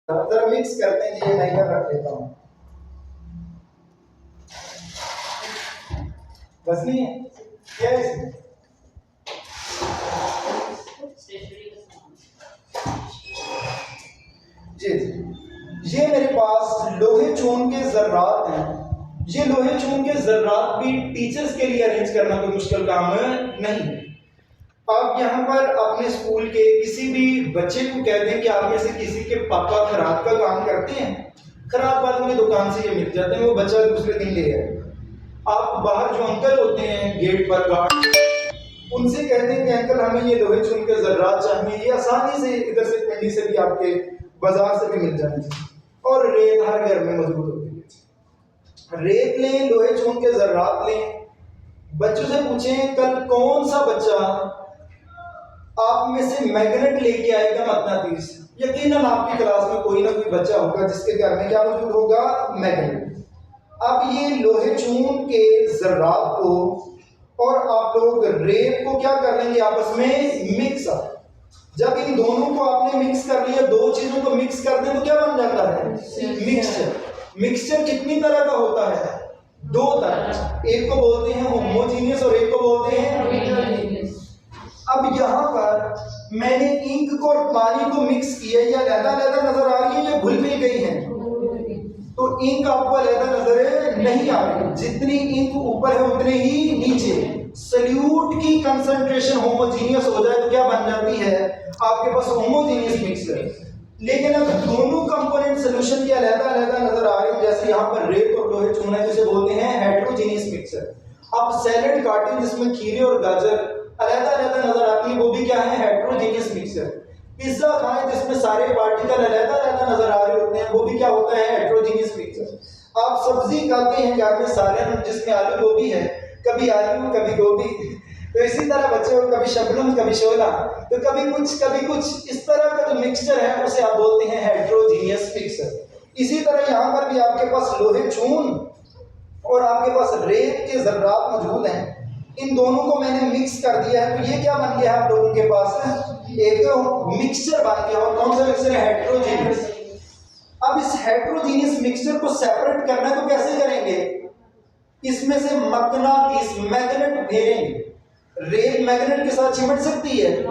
जरा मिक्स करते हैं जी, ये नहीं कर रख लेता हूँ। बस नहीं है क्या है इसमें? जी जी, ये मेरे पास लोहे चून के जर्रात हैं। ये लोहे चून के जर्रात भी टीचर्स के लिए अरेंज करना कोई मुश्किल काम नहीं है। आप यहाँ पर अपने स्कूल के किसी भी बच्चे को कह दें कि आप में से किसी के पापा खराब का काम करते हैं, खराब वालों की दुकान से ये मिल जाते हैं, वो बच्चा दूसरे दिन ले आए। आप बाहर जो अंकल होते हैं गेट पर गार्ड, उनसे कहते हैं कि अंकल हमें ये लोहे चून के जर्रात चाहिए, ये आसानी से इधर से पिंडी से भी आपके बाजार से भी मिल जाने चाहिए। और रेत हर घर में मौजूद होती है। रेत लें, लोहे चून के जर्रात लें। बच्चों से पूछें कल कौन सा बच्चा आप में से मैग्नेट लेके आएगा मकनातीस। यकीनन आपकी क्लास में कोई ना कोई बच्चा होगा जिसके घर में क्या मौजूद होगा, मैग्नेट। अब ये लोहे चून के जर्रात को और आप लोग रेत को क्या कर लेंगे, आपस में मिक्स अप। जब इन दोनों को आपने मिक्स कर लिया, दो चीजों को मिक्स कर दें तो क्या बन जाता है, मिक्सचर। मिक्सचर कितनी तरह का होता है, दो तरह, एक को बोलते हैं होमोजीनियस और एक को बोलते हैं। अब यहाँ पर मैंने इंक को और पानी को मिक्स किया, या अलग-अलग नजर आ रही है या घुल मिल गई है, तो इंक आपको अलग नजर नहीं आ रही। जितनी इंक ऊपर है उतने ही नीचे। सल्यूट की कंसंट्रेशन होमोजीनियस हो जाए तो क्या बन जाती है, आपके पास होमोजीनियस मिक्सचर। लेकिन अगर दोनों कंपोनेंट सॉल्यूशन की अलग-अलग नजर आ रही है, जैसे यहाँ पर रेत और लोहे चूना है, जिसे बोलते हैं हेटेरोजेनियस मिक्सचर। अब सैलेड काटें जिसमें खीरे और गाजर अलग-अलग नजर आती है, वो भी क्या है, हेटेरोजेनियस मिक्सचर। पिज्जा खाएं जिसमें सारे पार्टिकल अलग-अलग नजर आ रहे होते हैं, वो भी क्या होता है, हेटेरोजेनियस मिक्सचर। आप सब्जी खाते हैं घर में सालन जिसमें आलू गोभी है, कभी आलू कभी गोभी, तो इसी तरह बच्चे को कभी शबनम कभी शोला, तो कभी कुछ इस तरह का जो मिक्सचर है उसे आप बोलते हैं हेटेरोजेनियस मिक्सचर। इसी तरह यहाँ पर भी आपके पास लोहे चून और आपके पास रेत के जर्रात मौजूद हैं। इन दोनों को मैंने मिक्स कर दिया है, तो ये क्या बन गया है आप लोगों के पास, एक मिक्सचर बन गया। और कौन सा मिक्सचर है, हेटेरोजेनियस। अब इस हेटेरोजेनियस मिक्सचर को सेपरेट करना है तो कैसे करेंगे, इसमें से मकनातीस मैग्नेट फेरेंगे। रेत मैग्नेट के साथ चिमट सकती है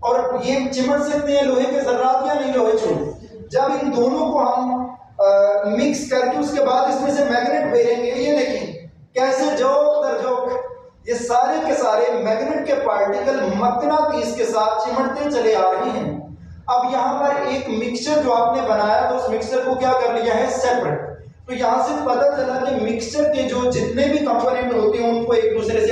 और ये चिमट सकते हैं लोहे के जर्रात या नहीं, लोहे चून। जब इन दोनों को हम मिक्स करके उसके बाद इसमें से मैग्नेट फेरेंगे, ये देखें कैसे जोक दर जोक ये सारे के सारे मैग्नेट के पार्टिकल मकनातीस के साथ चिमटते चले आ रहे हैं। अब यहाँ पर एक मिक्सचर जो आपने बनाया, तो उस मिक्सचर को क्या कर लिया है, सेपरेट। तो यहाँ से पता चला कि मिक्सचर के जो जितने भी कंपोनेंट होते हैं उनको एक दूसरे